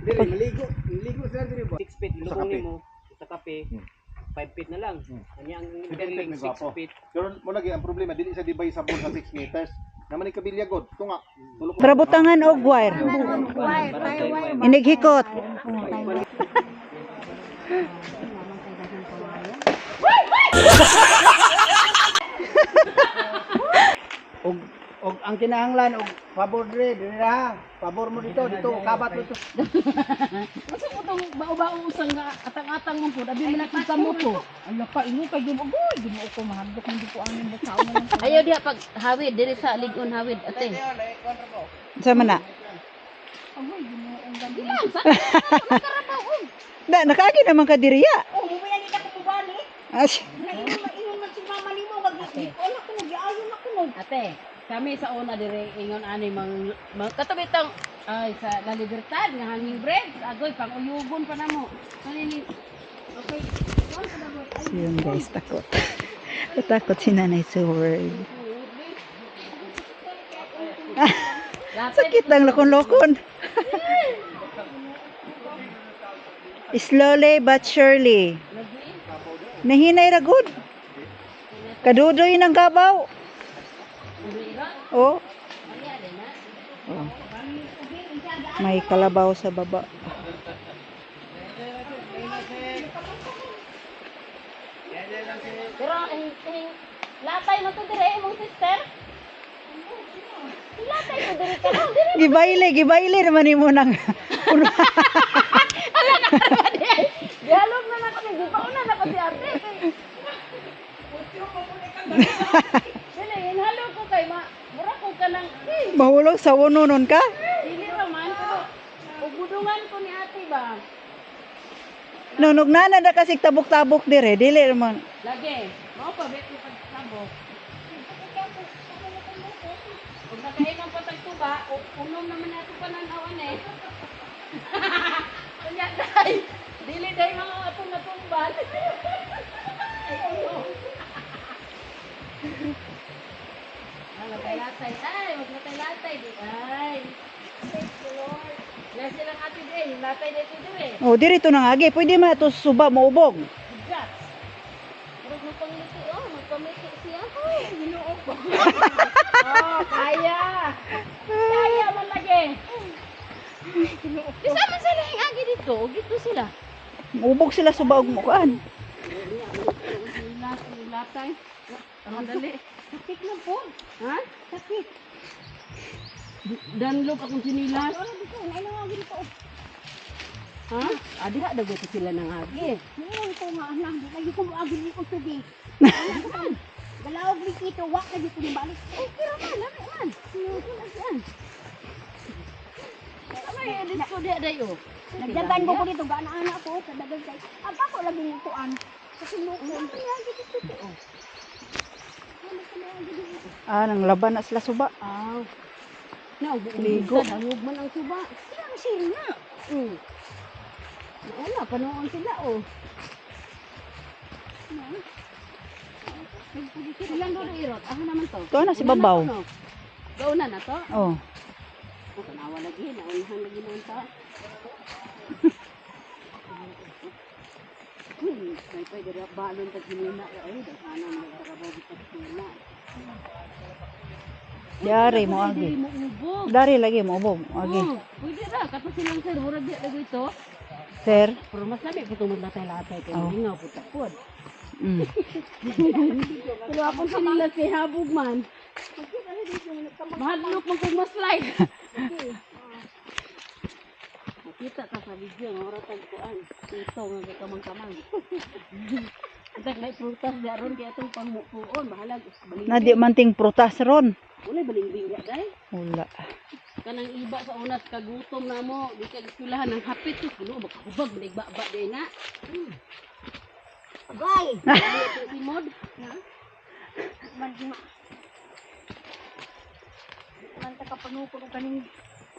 Dili maligo sir diri ba? 6 feet lubong mo sa kape. 5 feet na lang. Kanya ang interlink 6 feet. Pero mo lagi ang problema dili sa dibay sa sa 6 meters. Naman ni kabilyagod tunga. Prabutangan og wire. Inighikot. Og ang kinahanglan og pabor diri ha. Pabor mo dito kabat mo to. Kasi mo itong bao-bao usang nga atang-atang mo po. Abi mo na kita mo po. Ang lapa, inyo kay Gimo. Uy, Gimo ko mahadlok. Hindi ko angin na tao na lang. Ayaw diha pag hawid, diri sa ligon hawid, ate. Sa mana? Uy, Gimo ang ganda. Ilang, sa? Nakaagi naman ka diriya. Oh, bumila nila ko bali. Ingon man si mama nimo wag ni ko na ko giayon ako no. Ate, kami sa una dire ingon ani mang katabi tang ay sa La Libertad nga hanging bread, agoy pang uyugon pa namo. Kanini. Okay. Yun guys, takot. Takot si Nanay Sword. Sakit ang lokon-lokon. Slowly but surely. Nahinay ra gud. Kadudoy ng gabaw. Oh. Oh. May kalabaw sa baba. Pero latay na to dire imong sister. Latay ko dire ka lang dire. Gibayle naman imo nang. Dialog na na kami, di pa una na pa si ate. Dili, inhalo ko kay mura ko ka lang. Mahulog sa uno nun ka? Dili raman pero ugudungan ko ni ate ba. Nunog na kasi tabok-tabok dire, dili naman. Lagi, mao pa bet ko pagsabok. Kung nakainom pa tagtuba, unom naman nato pananawan eh. Kanya dai, dili dai mga atong natumbal. Ay, uno. Latay-latay, ay, maglatay-latay di ay. Thank you Lord. Yan silang ate din, latay dito dire. Oh, diri to nangagi, pwede man to suba maubog. Gas. Pero magpamiliti, magpamiliti siya. Ay, ginoo ko. Kaya. Kaya man lagi. Isa man sila yung agi dito, dito sila. Maubog sila suba og mukaan. Latay. Dali. Sakit na po. Ha? Sakit. Danlog akong sinilas. Ano dito, nainangagi dito. Ha? Adi ka dagat sila nang agi. Ngayon ko nga anak, di ko moagi ni ko tubi. Galawag ni kito, wak na dito ni balik. Okay raman, lami man. Sinunod yan. Ano yan, dito dia dayo. Nagdagan ko dito, gana-ana ko, sa dagan kay. Aba ko lagi yung tuan. Kasi lukon. Ano yan, dito to. Nang laban na sila suba. Ligo. Hangog man ang suba. Silang sila. Wala, panoon sila Silang doon irot. Ako naman to. Ito na si Babaw. Gaunan na to? Oh. Tanawa lagi. Naunahan lagi naman ta. May pwede rin balon tag hinina. Ay, daghanan nagtrabaho dito sa sila. Dari mo agi. Dili mo ubog. Dari lagi mo ubog. Agi. Pwede ra. Kato silang sir. Murag di lagi ito. Sir. Pero mas sabi ko itong maglatay-latay. Kaya hindi nga po tapod. Pero akong sinilas kay habog man. Mahadlok mo kung maslide. Nakita ka sa video. Mura tagpuan. Ito nga kamang-kamang. Itak na prutas daron kaya itong pangmukuon. Bahalag. Na di manting prutas ron. Wala baling-bing ka dahil. Wala. Kanang iba sa unas kagutom na mo. Di ka iskulahan ng hapit. Kuno makakubag. Maligba-ba din na. Agay! Ito si Mod. Man ta kapanuko ng kaning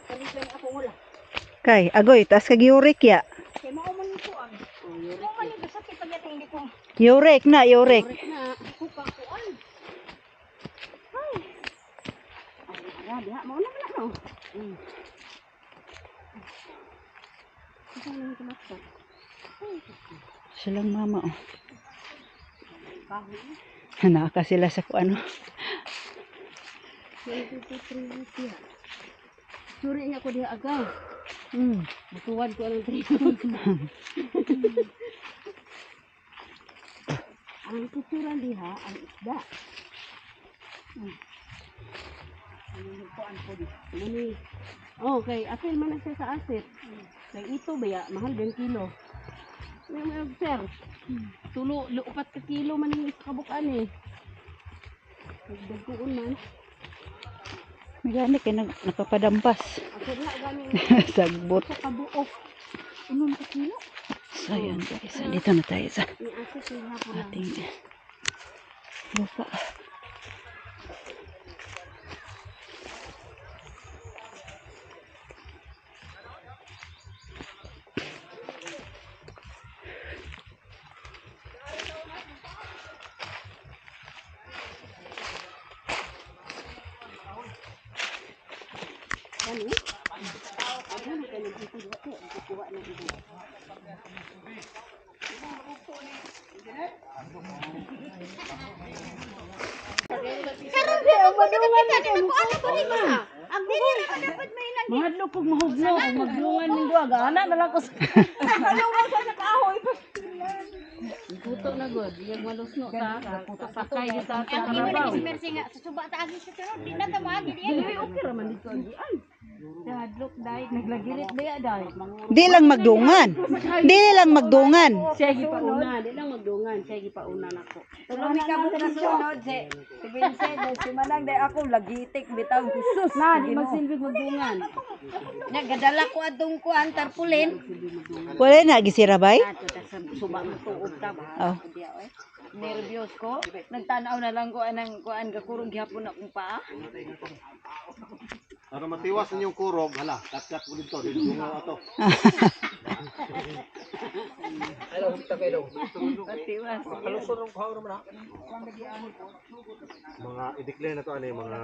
kaning ako wala. Kay, agoy, taas kag yurik ya. Kay mao man ko ang. Mao man ni sakit pag yating hindi ko. Yurik na, yurik. Na. Ko pa kuan. Ay, diha. Mau na no. Silang mama, oh. Naka sila sa ano. Suri niya ko diha agaw. Matuwad ko ang 3. Ang kuturan diha ang isda. Mani. Okay, apil man na siya sa asit. Kay ito baya, mahal 20 kilo. May sir. Tulo, 4 ka kilo man yung kabukan eh. Nagdagoon man. May gani kay nakapadampas. Ako na ganing Sagbot. sa kabuok. Unong ka kilo? So yun guys, dito na tayo sa Ni asit yung hapon lang. ating lupa. Mahadlok kog mahugno, maglungan ning duwa, ana na lang ko sa Puto na god, yung malusno ta. Sakay di ta Ang sa karabaw. nga susuba ta agi sa pero di na ta maagi di. Dili okay ra man dito agi. Ay. Hadlok dai, naglagirit ba ya dai? Di lang magdungan. Di lang magdungan. Siya gi pa una, di lang magdungan, siya gi pa una nako. Tulungi ka mo sa sunod si Vincent si Manang dai ako lagitik bitaw Jesus Na, di magsilbig magdungan. Nagadala ko adtong kuan tarpulin. Wala na gisirabay. Ato ta sa suba mo tuog ta ba. Oh. Nervyos ko. Nagtanaw na lang ko anang kuan gakurong gihapon akong paa. Para matiwas ninyong kurog, hala, kat-kat mo dito, dito nga ato. Patiwas. Mga i-declare na to ano mga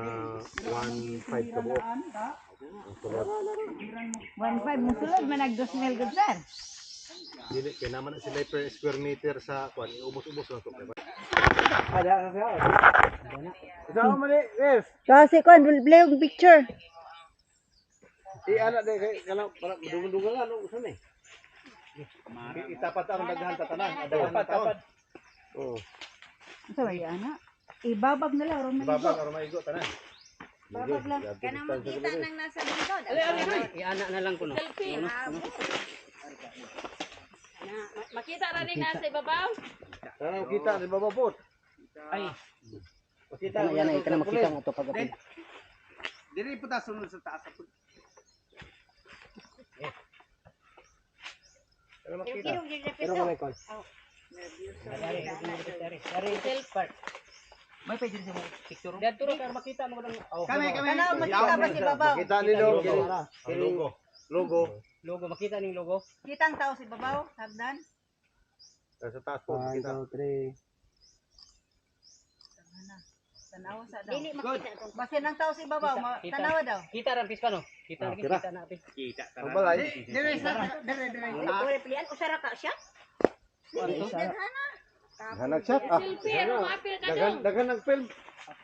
1.5 ka buok. 1.5 mo sulod man nag 2,000 gud sir. Dili kay naman na sila per square meter sa kwan, ubos-ubos lang to. Isa mo ni, yes. Kasi kon yung picture. Ana de kay kana para dungan-dungan ano usa ni. Itapat ang daghan ta tanan, daghan taon. Oh. Sa way ana. Ibabag na lang ron man. Babang aron maigo tanan. Babag lang. Kana makita nang nasa bundod. Iana na lang ko no. Makita ra ni nasa ibabaw. Kana kita di bababot. Ay, Makita Yan ay kana makita mo to pag-apil. Dili po ta sunod sa taas. Pero makita. Pero kamay kon. may pwede sa picture. Dito ra ka makita mo lang. Kami. Kana makita ba si babaw? Makita nilo. Logo. Logo. Logo, makita ning logo. Kitang tao si babaw, hagdan. Sa taas po makita. 1, 2, 3. Tanawa sa daw. Dili makita to. Basta nang tao si babaw, tanawa daw. Kita ra piska no. Kita lagi kira. kita na apil. Kita tara. Balay. Dire. Ore pilihan ko sara ka siya. Hanag shot. Ah. Selfie, ano apil ka Dagan dong? dagan nag film.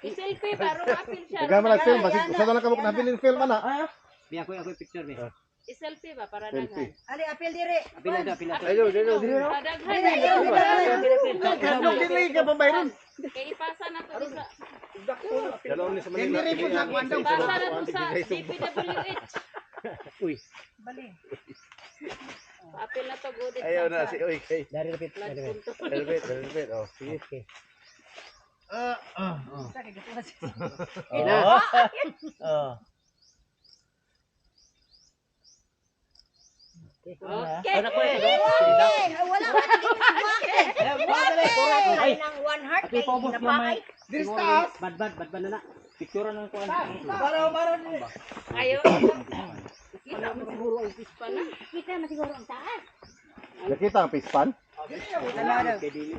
I-selfie baro apil siya. Dagan man nag film basi usa na lang kamok nabilin film ana. Bi ako picture bi. I-selfie ba para Selfie. daghan? Ali apil dire. Apil na apil na. Ayo, dilo. Para daghan. Kadlok dili ka pambayron. Kay ipasa na to sa Dalaw ni sa Manila. Dili po sa kwando. ipasa na to sa DPWH. Uy. Bali. Apil na to good. Ayaw na si oy kay. Dari lapit. Elbet. Oh, sige. Okay. Sa kay gituwa si. Ina. Okay. Ano ko ito? Wala ka naging Ay, nang one heart Api po boss na may. This taas. Bad na na. Picture na ko ano. Ayo. Kita mo siguro ang pispa na. Kita na siguro ang taas. Nakita ang pispan?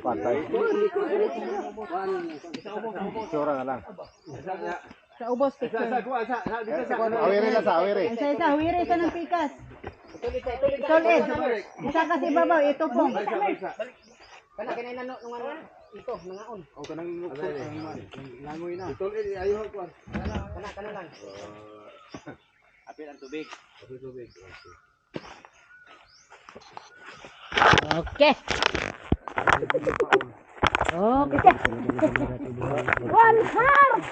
Patay. Sura nga lang. Sa ubos Sa picture. awere na sa awere. Sa isa huwire sa ng pikas. Sulit. Isa kasi babaw, ito po. Kana kinay nano nung ano ito nangaon. O kanang langoy na. Tuloy ayo ko. Kana lang. Apil ang tubig. Okay. Okay. One heart.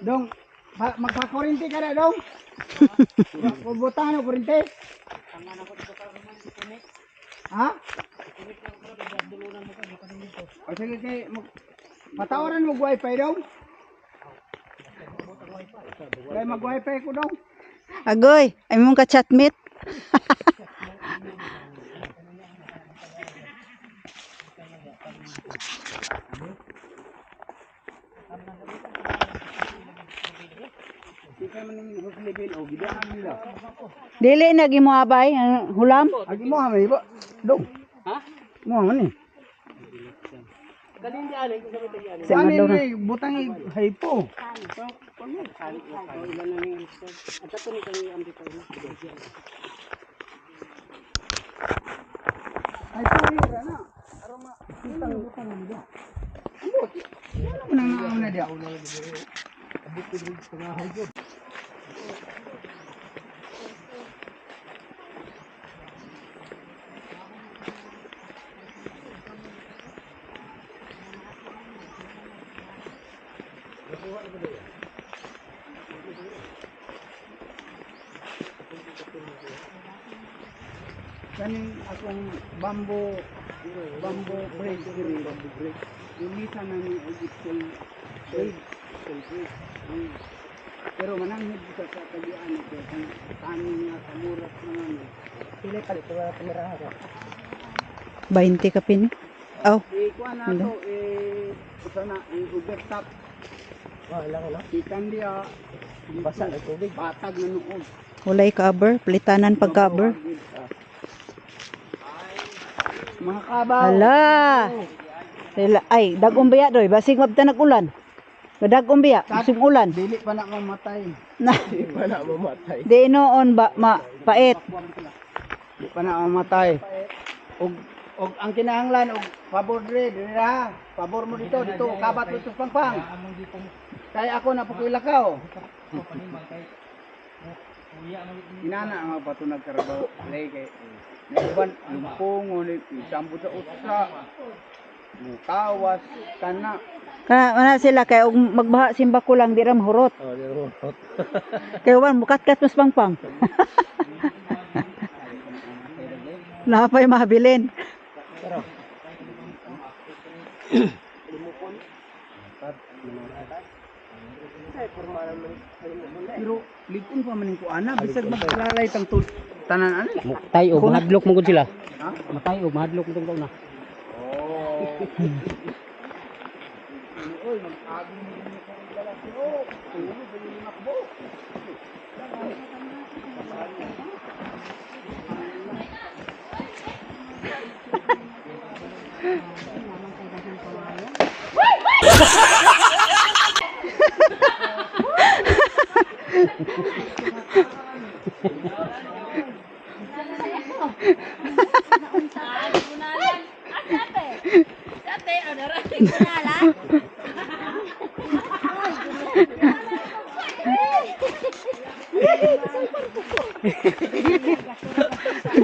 Dong, magpakurinti ka na, dong. Kubutan mo kurinti. Ha? O sige, kay patawaran mo wifi, dong. Kaya mag-wifi ko, dong. Agoy, ay mong ka-chatmate. Kita man yung huslebil o gidaan nila. Dili na gimuabay ang hulam. Agi mo ha, may iba. Dong. Ha? Mo man eh. Kanin di ani ko sa bitay ani. Sa madlaw na. Butang haypo. Ilan na ni gusto. At ato ni kay amdi pa ni. Haypo ira na. Aroma. Butang na nila. Ano nang na dia? Kaning akong bamboo break diri. Unita na ni Egyptian break. Pero mananghid sa tagian ito kung kanin nga kamurat naman. Sila palit wala kamera ko. 20 ka pin. Aw, Kuha na to usa na i-overtop. Wala ko na. Ikan dia Basa na tubig. batag na nuod. walay cover, plitanan pag cover. Mga kabaw. Hala. Ay, dagong biya doy, basig mabta nag-ulan. Dagong biya, basig ulan. Dili pa na mamatay. Na, Pa na mamatay. di noon ba pait. Di pa na mamatay. Og ang kinahanglan og pabor diri ha. Pabor mo dito kabat mo tus pangpang. Kaya ako na pakilakaw. Inana ang patunag karabaw. Lay kay Naiban, lumpong, sambot sa utsa, mukawas, kana. Kana sila kay og magbaha simba ko lang di ra mahurot. Oh, di mo. Kay wan mukat-kat mas pangpang. Napay mahabilin. Pero likon pa man ko ana, bisag maglalay tang tanan ani. Matay og mahadlok mo gud sila. Ha? Matay og mahadlok mo tong na. Oh. Oy, mag-agi mo din ko ang galasyo. Tulo ba yung makbo?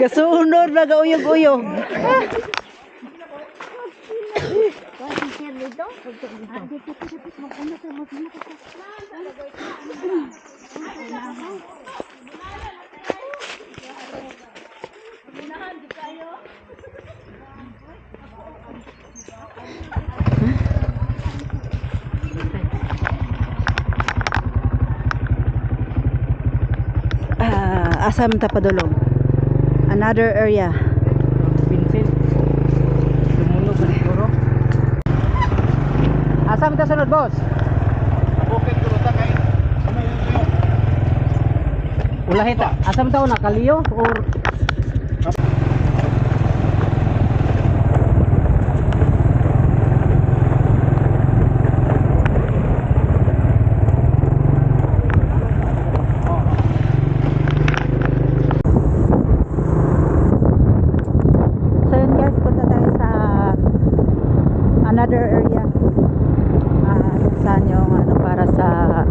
Gasunod ba gauyog-uyog. Asam Tapadulong. Another area. Vincent. Lumunog sa siguro. Asa mo ta sunod, boss? Bukid ko ta kay. Ulahit ta. Asa mo ta una kaliyo or So yun guys, punta tayo sa another area. Saan yung ano para sa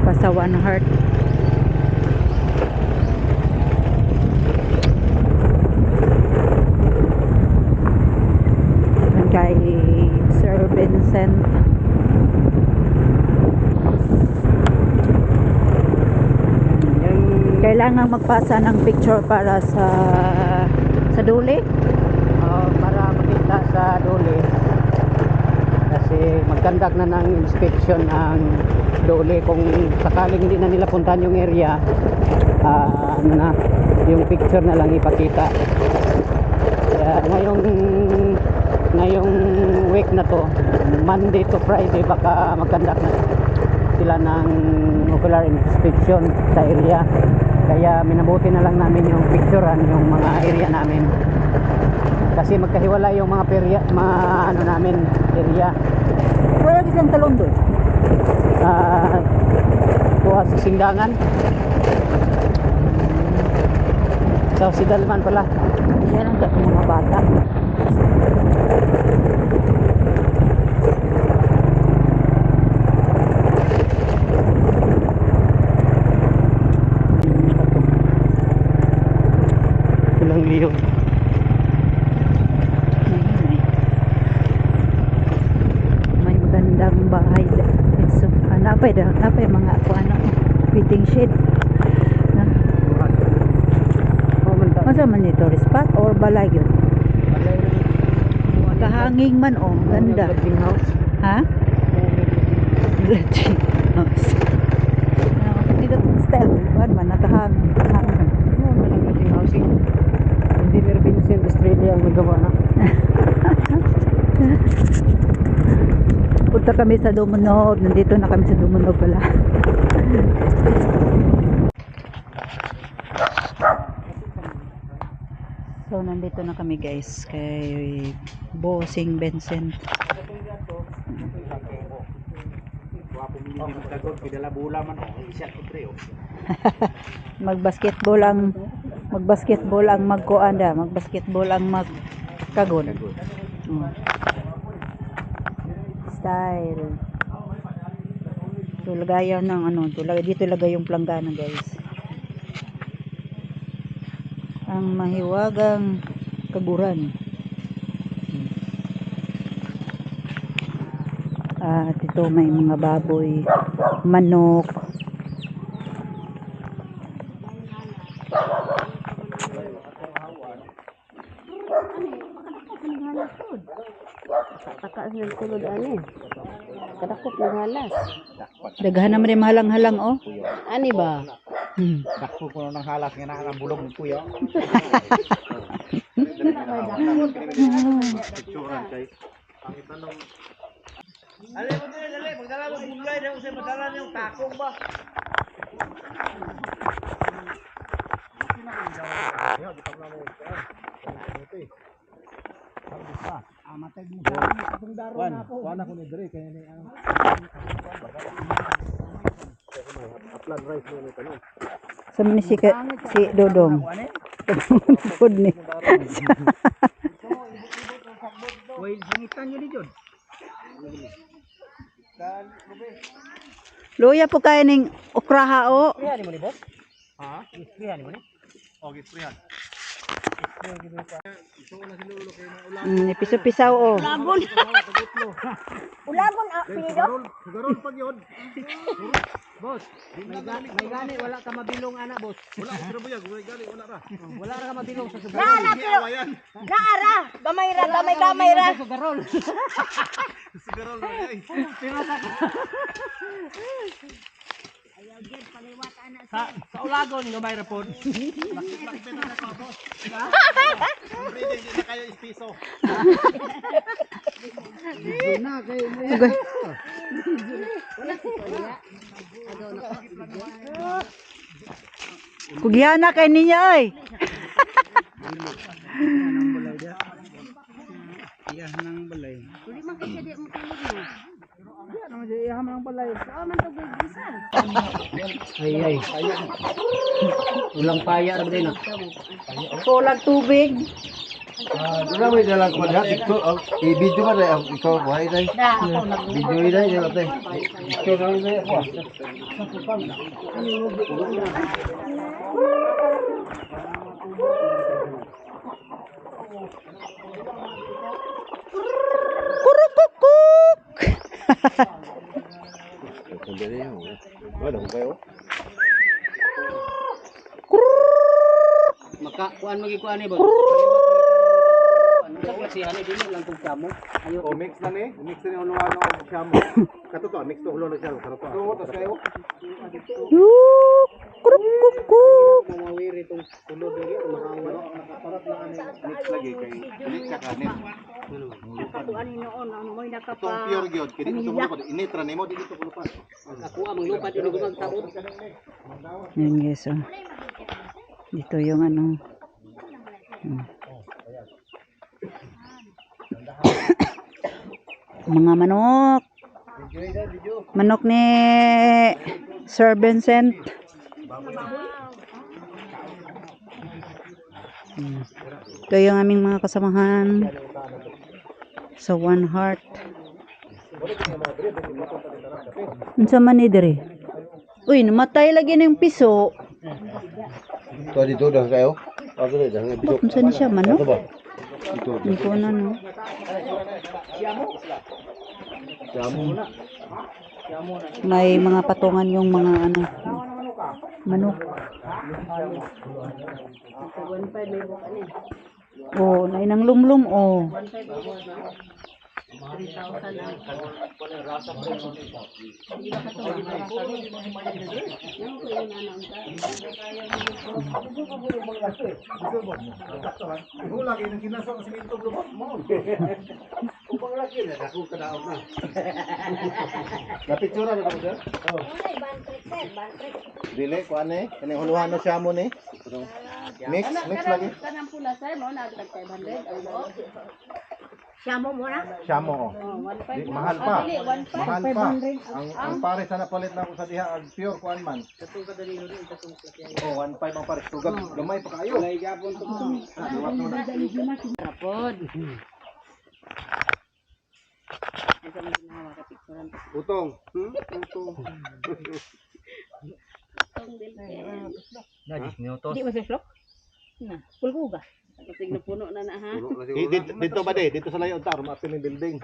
Pasawan Heart. Yun kay Sir Vincent. Kailangan magpasa ng picture para sa duli. Para makita sa duli. Kasi magkandak na ng inspection ang duli kung sakaling hindi na nila puntahan yung area, ano na, yung picture na lang ipakita. Kaya ngayong week na to, Monday to Friday, baka magkandak na sila ng ocular inspection sa area. Kaya minabuti na lang namin yung picturean yung mga area namin. Kasi magkahiwala yung mga ano namin area. Wala din talon doon. Kuha sa Sindangan. Sa Sidalman pala. Yan ang mga bata. Ilang liyo. May magandang bahay. So, napay mga ano, fitting shed. Masa man ito, spot or balay yun? Kahanging man oh, ganda. Ha? Lodging house. Dito style, man nakahanging. Hindi Sir Vincent Australia ang magawa na. Punta kami sa Dumunog. Nandito na kami sa Dumunog pala. So nandito na kami guys kay Bossing Vincent. Magbasketball ang magkuanda, magbasketball ang magkagon. Style. So lagayan ng ano, dito lagay yung planggana guys. Ang mahiwagang kaguran. At ito may mga baboy, manok. Takas ng tulod ani. Kadakop ng halas. Daghan naman rin mahalang-halang oh. Ani ba? Dakpo ko ng halas nga na ang bulog ng kuya. Picturean kay ang itanong. Dali magdala mo bulay daw sa madala yung takong ba. Amatay mo sa amin itong daro na po. Kuha na ko ni Dre kaya ni ang upland rice mo nito no. Sa man si Dodong. Food ni. Uy, hangitan nyo dito. Luya po kayo ning okraha o. Isprihan mo ni boss? Ha? Isprihan mo ni? Okay, isprihan. Piso-pisaw o. Ulagon pido. Sugaron pag yun. Boss, may gani wala ka mabilong ana boss. Wala ko sa buyag, may gali wala ra. Wala ra ka mabilong sa sugar. Naara, gamay ra. Sugarol. Sugaron na ay. Sa ulagon gamay ra pod. Lakit na ka boss. Breeding di na kayo ispiso. Na kay Wala si Toya. Agaw na ko. Kugyana kay niya ay. Dili man kasi di mo tulog mo. Oo, man to gisa. Ay. Ulang paya ra din na. Kulang tubig. Dura may dalang ko diha TikTok. I-video ba dai ikaw buhay dai? Da ako nag Video dai dai ate. TikTok dai dai ako. Kurukukuk. Wala ko kayo. Makakuan magikuan ni ba? Ano kasi ano dili lang tong kamo. Ayo. O mix na ni, mix na ni ulo ano siya mo. Kato to, mix to ulo na siya, kato to. Oo, tas kayo. Yuk. Kurukukuk. Mawiri tong tulo dili mahawa. Nakaparat na ani mix lagi kay ulit ka kanin. katuan ni noon ano mo Itong nakapa. pure gyud, kini itong lupad, initra nimo dili to kulupan. Ako amang lupa dili gumagtabod. Yan guys, oh. Dito yung ano. Mga manok. Manok ni Sir Vincent. Ito yung aming mga kasamahan sa One Heart. Unsa man ni diri? Uy, namatay lagi ng piso. To dito dah kayo. Ako dah ngabisok. Bakit unsa ni siya manok? ba? Ito. Hindi ko na no. Jamu na. May mga patungan yung mga ano. Manok. Oh, nainang lumlum oh. Ibu lagi nang kinasok sa simento blubot mo. Upang lagi na ako kadaog na. Napictura ba ko sir? Oh. Dili ko ane, kani huluhan no siya mo ni. Mix lagi. Kanang pula sir mo na 500 ang mo. Siamo mo na? Siya mo. Oh, 1.5. Mahal pa. Dili 1.5. Mahal pa. Ang pare sana palit na ako sa diha ang pure kuan man. Katong kadalilo rin katong sakyan. Oh, 1.5 ang pare. Tugad gamay pa kayo. Lay gapon to. Liwat mo na. Rapod. Utong. Utong. Di mo sa slok? Na, pulguga. Kasi napuno na na ha. Dito ba de? Dito sa layo tar, maapil ng building.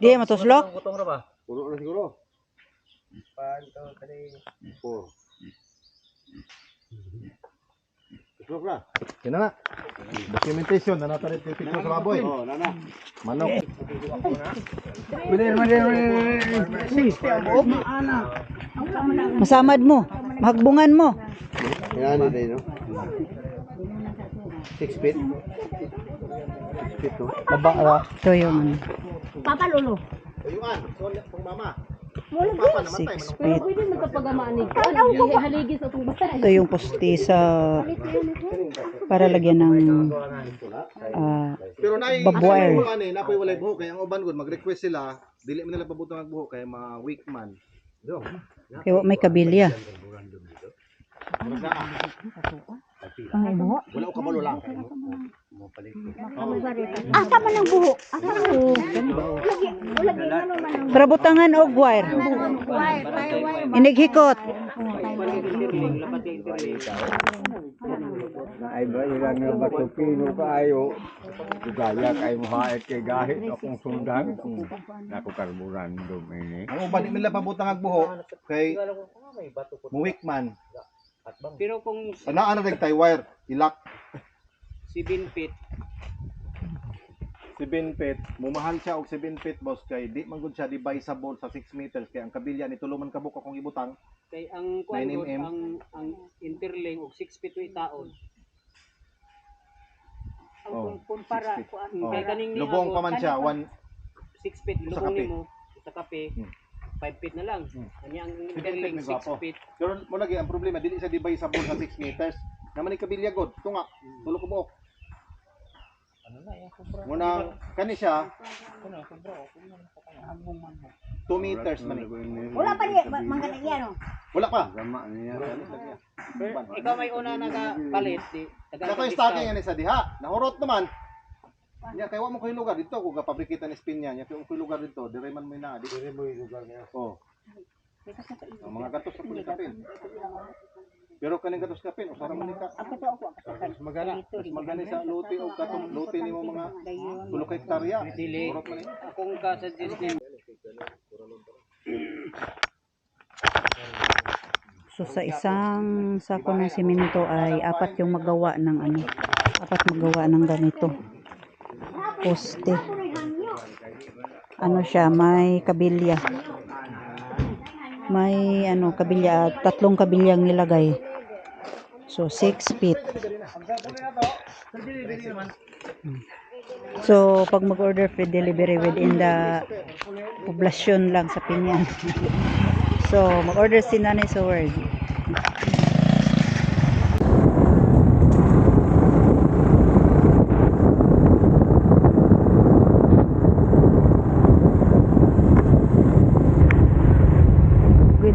Di matuslok. Puno na siguro. 1, 2, 3, 4. Tuslok na. Kina na. Documentation na natin yung picture sa baboy. Oh, nana. Manok. Masamad mo. Mahagbungan mo. Yan din no. 6 feet. 6 feet no. Baba. Ito yung Papa Lolo. Ayuan, so pang mama. Wala Papa namatay 6 manok. Pero feet. pwede mo kapagamaan ni. Haligis atong bata. Ito yung poste sa para lagyan ng Pero nay Babwire. napoy walay buhok kay ang uban gud mag-request sila, dili man nila pabutang ang buhok kay mga weak man. Do. kaya may kabilya. Ang buhok. Wala ko kabalo lang. Asa man ang buhok? Asa man? Wala gyud naman man. Para butangan og wire. Inighikot. Ay ba ilang nga batupino kaayo gaya kay mohaet kay gahit akong sundan nako karburandum ini Ang uban di nila pabutang ang buhok kay mo weak man. Pero kung Ana nag tie wire, ilak 7 feet 7 feet. Mumahal siya og 7 feet boss kay di man gud siya divisible sa 6 meters kay ang kabilya ni tulo man kabuk akong ibutang. kay ang kuan 9 mm. ang interlink og 6 feet way taon. Ang Oh, kumpara 6 feet. kuan Oh. kay kaning ni Lubong pa man siya 1 6 feet Sa lubong kape. nimo sa kape. 5 feet na lang. Kanya ang 50 feet interlink may 6 gwapo. feet. Pero mo lagi ang problema dili sa dibay sa sa 6 meters. Naman ni kabilya god, tunga, tulo ko buok. Muna kani siya 2 meters man eh. Wala pa niya, manggatang yan o. Wala pa. Gama niya. Ikaw may una nakapalit. Sa ko stocking yan sa diha. Nahurot naman. Nya kay wa mo koy lugar dito ko gapabrikitan ni spin niya. Nya kay koy lugar dito, dire man may na. Dire mo lugar niya. Oh. Ang mga gatos sa pulis kapin. Pero kaning gatos kapin, usara man ka. Mas magani sa luti o katong luti nimo mga tulo ka hektarya. Dili. Hurot man eh. Akong ka-suggest din. So sa isang sako ng simento ay apat yung magawa ng ano, apat magawa ng ganito. Poste. Ano siya, may kabilya. May ano, kabilya, 3 kabilyang nilagay. So 6 feet. So pag mag-order free delivery within the poblasyon lang sa Pinyan. So mag-order si Nanay sa Word.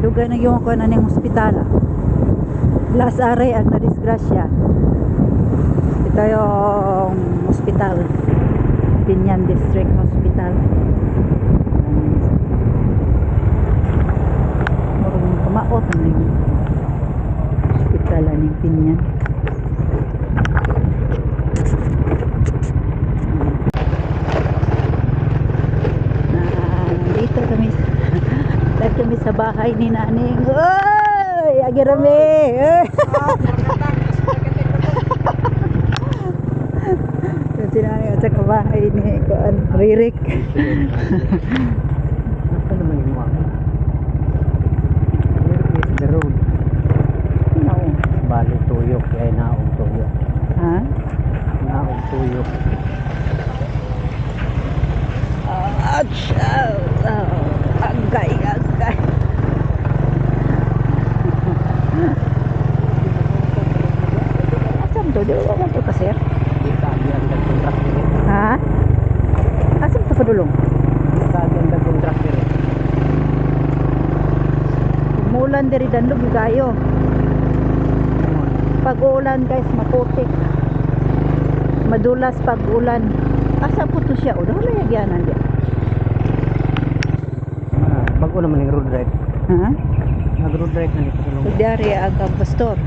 Duga na yung ako na ng hospital. Last are ang nadisgrasya. Ito yung hospital. Pinyan District Hospital. Marunong kumaot ang yung hospital ng Pinyan. Nandito kami sa bahay ni Naning. Oy, agirami. Kasi Naning sa bahay ni Kuan Ririk. Ano naman yung mga? Where is the road? No. Bali tuyok, ay naong tuyok. Ha? Naong tuyok. Agay. Asam to? Di ba to ka, sir? Kita ang nag-contract nila. Ha? Asam to padulong? Kita ang nag-contract nila. Umulan diri danlog gayo. Pag ulan guys, maputik. Madulas pag ulan. Asa po to siya? O, dahil nagyanan diya. Bago naman yung road ride. Ha? Nag-road ride na nito sa loob. Pagdari ang pastor.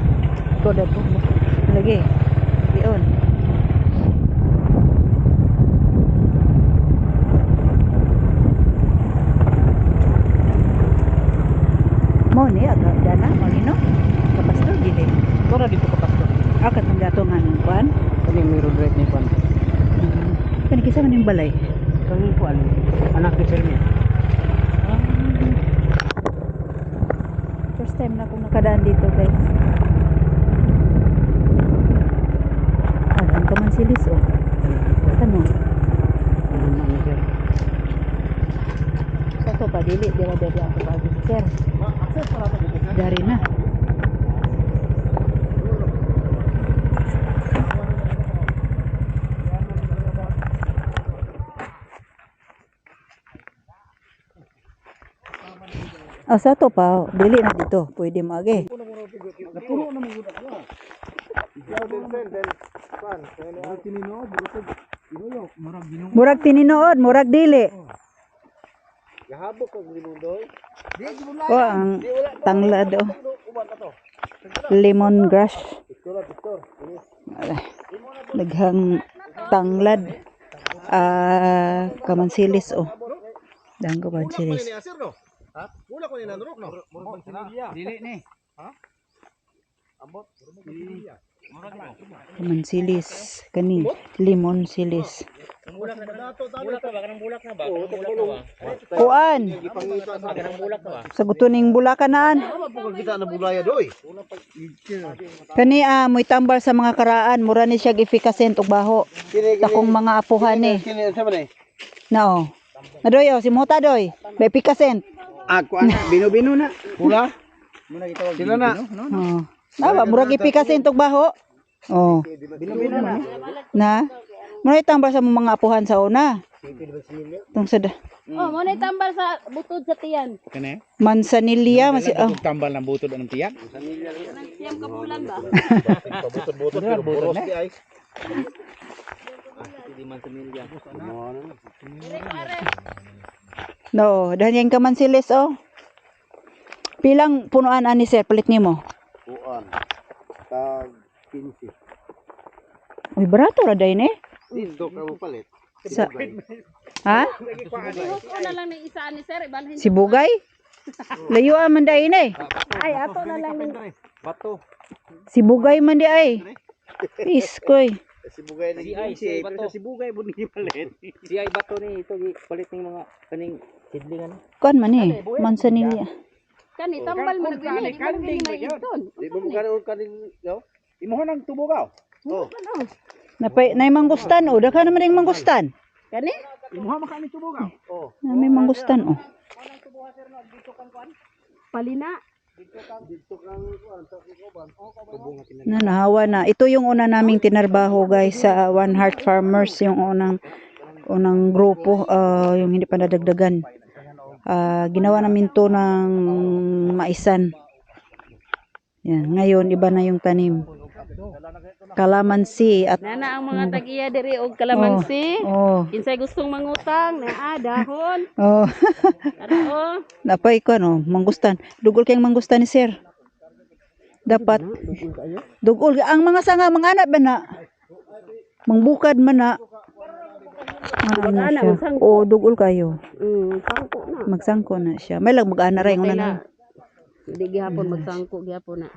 Ito na po. Lagi. Diyon. Mo ni agad dana magino. Kapastor dili. Ito na dito kapastor. Akat ng datongan ng kuan. Kani may road ride ni Juan. Kani kisa man yung balay. Kani Juan, anak ni Fermi. First time na akong nakadaan dito guys. Ang kamansilis oh. Ano? Ano na ni sir? Sa to pa dili dira ako pagi sir. Access para ta dito. Dari na. Oh, sa to pa, dili na dito. Pwede maagi. Napuno na mo gud ako. Murag tininood, murag dili. Gahabok ko ginudoy. Oh, ang tanglad oh. Lemongrass. Wala. Daghang tanglad. Kamansilis oh. Daghang kamansilis. Asir no? Ha? Wala ko ni nanurok no. Dili ni. Kamansilis. Kani. Lemon silis. Bulak na ba? Kanang bulak na ba? Kuan. Kanang bulak na ba? Sa gutuning bulakanaan. Ano po kita na bulaya doy? Kani mo'y tambal sa mga karaan. Mura ni siya gifikasent og baho. Sa kong mga apuhan ni. Kini sa man eh. Nao. Adoy oh, si Mota doy. May pikasent. Ako ana, bino-bino na. Pula. Sila na. Oh. Naba, murag ipikas intog baho. Oh. Bino-bino na. Na. Muna itambal sa mga apuhan sa una. Tong sada. Oh, mo na tambal sa butod sa tiyan. Kani? Mansanilya mas Tambal ng butod ng tiyak. Tiyang kabulan ba? Pabutod-butod pero boros di ay. No, dahan yang kamansilis oh. Pilang punuan ani sir palit nimo? Kuan. Tag 15. Uy, barato ra day ni. Dito ka mo palit. Sa Ha? Ihok ko na lang ng isa ni sir, ibalhin. Si Bugay? Layo man day ni. Ay, ato na lang ng Bato. Si Bugay man di ay. Iskoy. Si Bugay ni si Bato. Si Bugay mo ni palit. Si ay bato ni ito palit ng mga kaning sidlingan. Kuan man eh. Mansanilya. kani tambal mo nagbili, di man gini may iton. Di ba mo karon kanin yo? Imo nang tubugaw. Oh. Napay nay mangustan oh, daghan naman ding mangustan. Kani? Imo ha makani tubugaw. Oh. Na may mangustan oh. Palina. Na nahawa na. Ito yung una naming tinarbaho guys sa One Heart Farmers, yung unang grupo, yung hindi pa nadagdagan. Ginawa namin to ng maisan. Yan, ngayon iba na yung tanim. Kalamansi at Nana ang mga tagiya diri og kalamansi. oh, Kinsay gustong mangutang, naa dahon. oh. Ano? Napay ko no, mangustan. Dugol kayong mangustan ni sir. Dapat dugol ang mga sanga mga anak ba na mangbukad man na. Mag-ana, Siya. magsangko. O dugol kayo. Sangko na. Magsangko na siya. May lang mag-ana rin una na. Hindi gihapon magsangko gihapon na.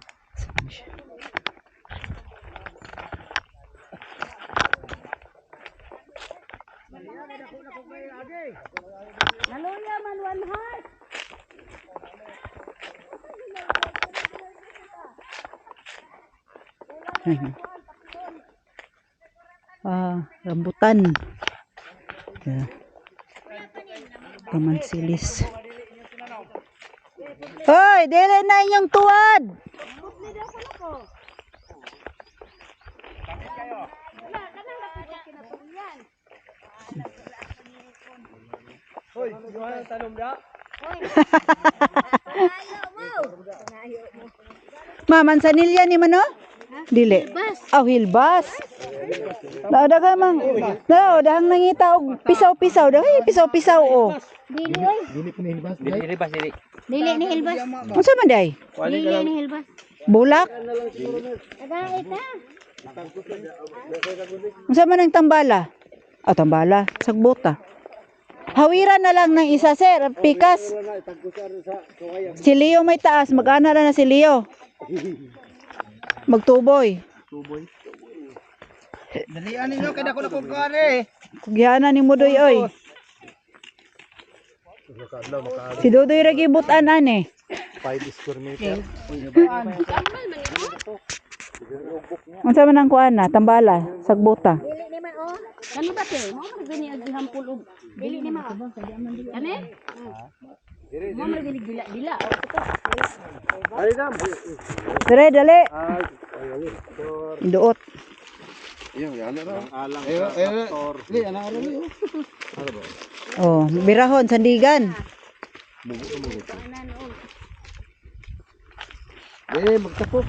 Naluya man one heart. Rambutan. Yeah. Kamansilis. Hoy, dili na inyong tuwad. Hoy, yung tanong da. Ma, mansanilya ni mano? Dili. Aw, hilbas. Daga mang. Dahang nangita og pisaw-pisaw. Dahay pisaw-pisaw oh. Dili oy. Dili bas dili. Dili ni Hilbas. Unsa man day? Dili ni Hilbas. Bulak? Aga ita. Unsa man ang tambala? Tambala, sagbota. Hawiran na lang ng isa, sir. Pikas. Si Leo may taas. Mag-ana na si Leo. Magtuboy. Dalian ninyo kada ko na kare. Kugyana ni Mudoy, oy. Si Dudoy ragi butan ane. 5 square meter. Unsa man ang kuana? Tambala, sagbota. Dili ni man oh. Kani ba te? Mo man gani ag hampul og. Dili ni man. Kani? Mo man gani dila-dila. Ay dam. Dire, dali. Duot. Iyo, ano na? Alang traktor. Di ana ara ni. Oh, birahon, sandigan. Magtapok.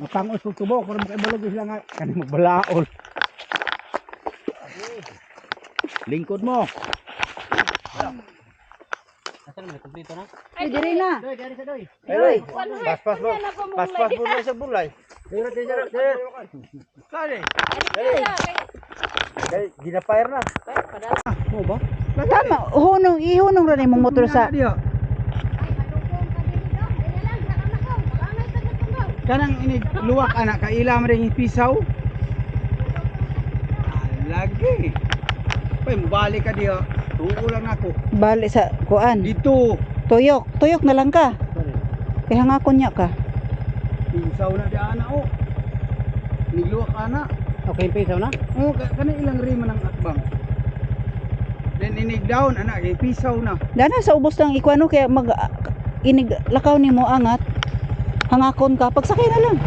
Mapangos pag tubo para makaibalog sila nga kani magbalaol. Lingkod mo. Ay, dire na. Ay, pas mo. Pas mo na sa bulay. Kare. Kay ginapire na. Tama, ihunong ra nimong motor sa Kanang ini luwak anak kaila man ring pisaw. Lagi. Pay mubalik ka diha. Tuo lang ako. bali sa kuan. Dito. Tuyok na lang ka. Kaya hangakon niya ka. Pisaw na di ana o. Niluwak ana. Okay, pisaw na. Oh, kanang ilang rima ng akbang. Then inig down anak kay pisaw na. Dana sa ubos ng ikwano kaya mag inig lakaw nimo angat. Hangakon ka pagsakay na lang.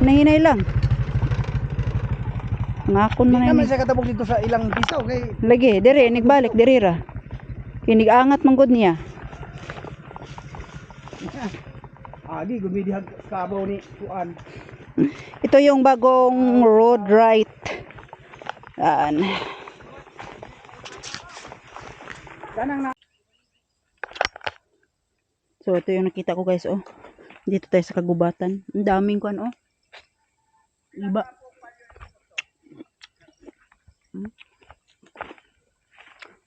Nahinay lang. Hangakon man Naman na. siya katabog dito sa ilang pisaw kay Lagi, dire inig balik dire ra. Inig angat man gud niya. agi gumidihag kabaw ni kuan. Ito yung bagong road right. Yan. So ito yung nakita ko guys oh. Dito tayo sa kagubatan. Ang daming kuan oh. Iba.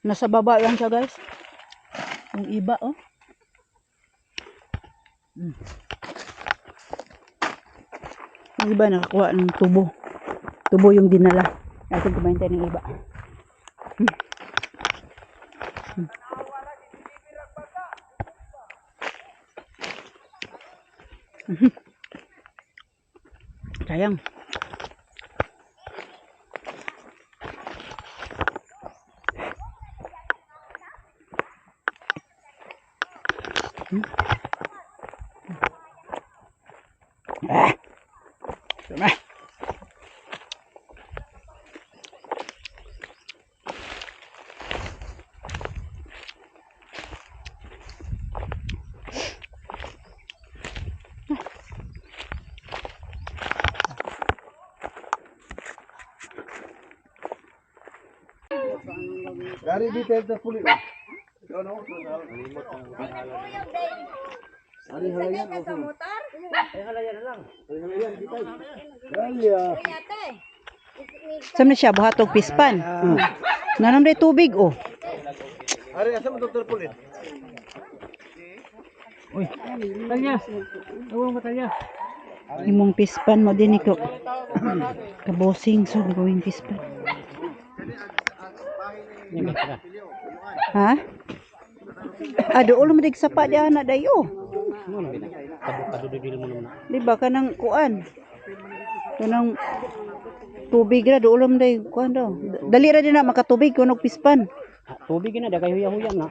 Nasa baba lang siya guys. Yung iba oh. Yung iba nakakuha ng tubo. Tubo yung dinala. Atin kumain tayo ng iba. Sayang. Tama. Dari detail ta puli. Ano? Ari halayan ako. Ay halayan na lang. Ay halayan kita. Kaya. Saan na siya? Buhatog pispan. Nanam day tubig oh. Ari asa mo Dr. Pulit? Imong pispan mo din iko. Kabosing so gawing pispan. Ha? Doon mo dig sapa di ana dayo. Di ba kanang kuan? Kanang tubig ra doon mo day kuan daw. Dali ra din na makatubig kuno pispan. Tubig na dagay huyang-huyang na.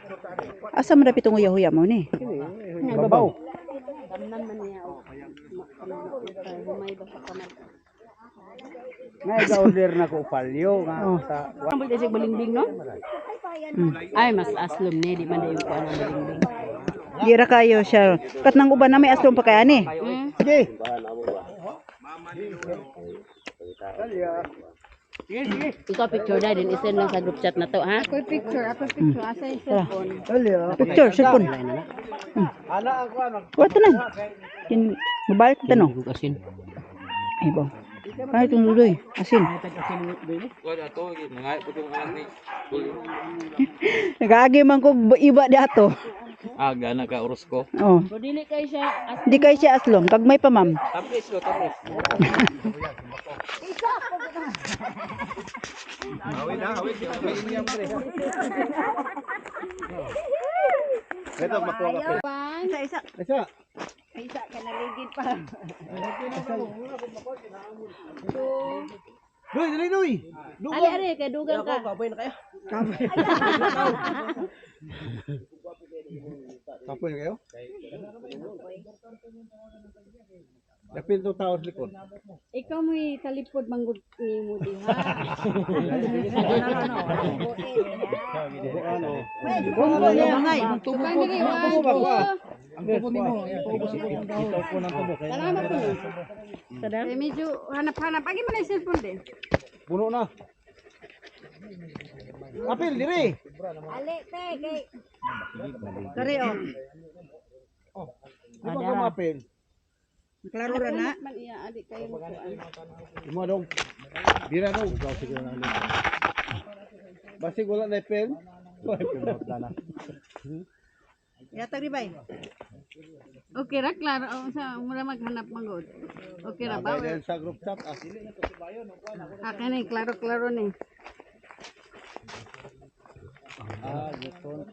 Asa man dapat nguya-huya mo ni? Babaw. Damnan man niya o. Humay ba sa kamad. Nga order na ko palyo nga sa Ang bulta siya balimbing no? Ay mas aslom ni di man dayon ko ang balimbing. Gira kayo siya. Kat nang uban na may aslong pa kaya ni. sige. Ikaw picture na din isend lang sa group chat na to ha. Ako picture asa yung cellphone. Picture, cellphone. Ana ang kuan. Kuwata na. Mobile ko tanong. Asin. Ay ba? Ay itong luloy. Asin. Nag-aagi man ko iba di ato. Aga na ka oros ko. Oh. So dili kay siya Di kay siya aslom. Kag may pa ma'am. Tapis lo, tapis. Ito makuha ka. Isa. Isa. Isa ka naligid pa. Doy, dali doy. Ali ari kay dugang ka. Kapoy na kayo. Kapoy na kayo? Dapil to tao sa likod. Ikaw mo talipod manggod ni mo diha. Tubo Bangay Ang tubo nimo, tubo sa ko ng tubo. Salamat po. Eh, medyo hanap-hanap. Agi man ang cellphone din. Puno na. Apil diri. Ali, te, kay... Kare oh. Di ba ka mapil? Klaro ra na. Man iya, adik kayo mo kuan. Imo dong. Dira daw. Basig wala na pen. Yatag ribay. Okay ra, klaro. Sa mura maghanap manggod. Okay ra ba? Dahil sa group chat. Akin ni, klaro-klaro ni. Gusto.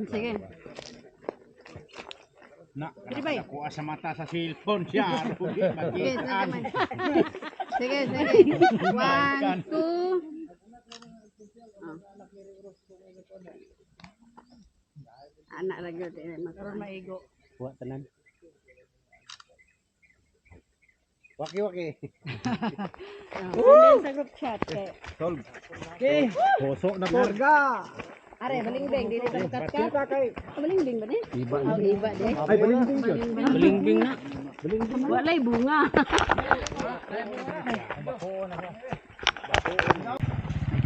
Sige. Na, nakuha sa mata sa cellphone siya. Sige, sige. Sige, sige. 1, 2. Anak lagi din magkaroon maigo. Wa tanan. Waki-waki. Sa group chat kay. Solve. Okay. Puso na po. Are balingbing dili ta makat ka. Balingbing ba ni? Iba. Oh, iba di. Ay, balingbing yun. Balingbing na. Walay bunga.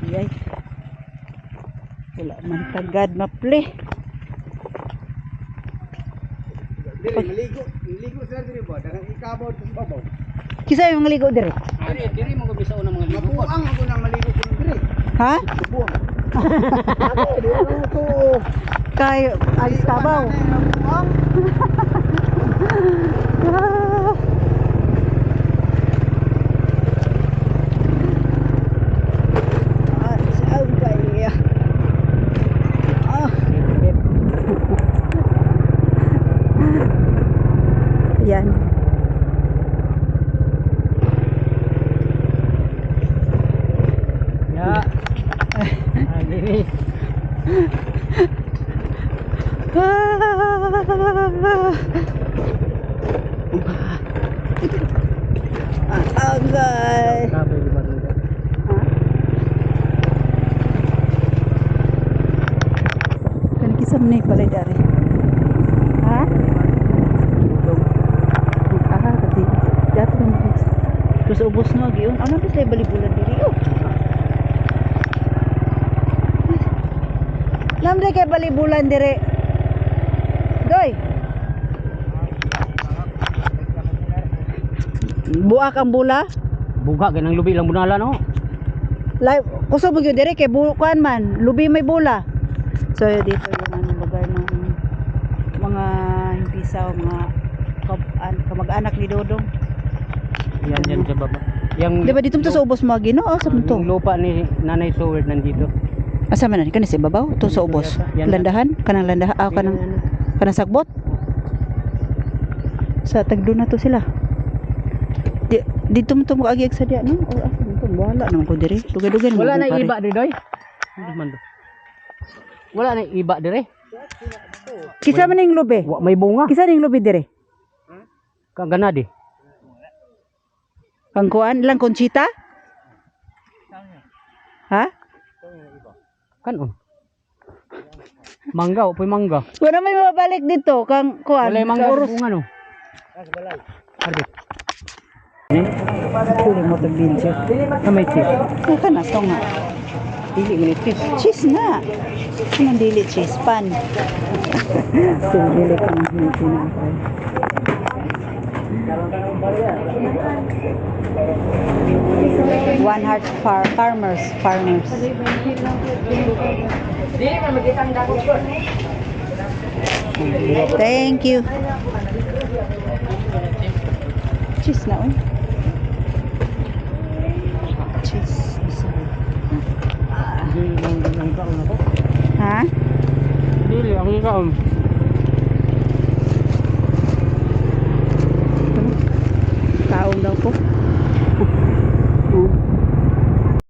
Yay. Wala man tagad mapli. Maligo sila diri ba? Daghang ikabaw sa babaw. Kisa yung ligo dire? Diri mo gabisa una mga ligo. Mapuang ako nang maligo ko diri. Ha? Ako, di ako to. Kay alis tabaw. Yan. Ya. Diri. Agay. Kabay di ba dito? Kan kisah ni balai dari. Ha? Tadi jatuh kan. Terus ubos na lagi yun. Ano ba tayo balibulan diri? Oh. Lamde kay balibulan diri. Doy. Buak ang bula. Buga ganang lubi lang bunala no. Live, kuso mo gyud diri kay bukuan man, lubi may bula. So dito yung ano lugar ng mga himpisaw, mga kamag-anak ni Dodong. Yan sa baba. Yang Di ba dito to sa ubos mo Ginoo sa mo to? yung lupa ni Nanay Soward nandito. Asa man ni kanang sa babaw to sa ubos. Yan. Landahan, kanang landahan, kanang sagbot. Sa tagdo na to sila. Dito mo to mo agi sa dia no? O asa mo to? Wala naman ko diri. Dugay-dugay naman. Wala na pare. iba diri doy. Wala na iba diri. Kisa man ning lubi. Wa may bunga. Kisa ning lubi diri. Kagana di. Pangkuan lang Conchita? Ha? Kanon. Mangga, upoy mangga. Wala may mabalik dito kang kuan. Wala mangga sa sa bunga no. Ardi. Pili mo to video. Kamay cheese. Ka na to nga. Dili mo ni cheese. Cheese na. Anong dili cheese? Pan. Dili ka ng pinapay. One Heart Farmers. Thank you. Cheese na oh. Cheese. Ha? Dili ang ikaw. Kaon daw po.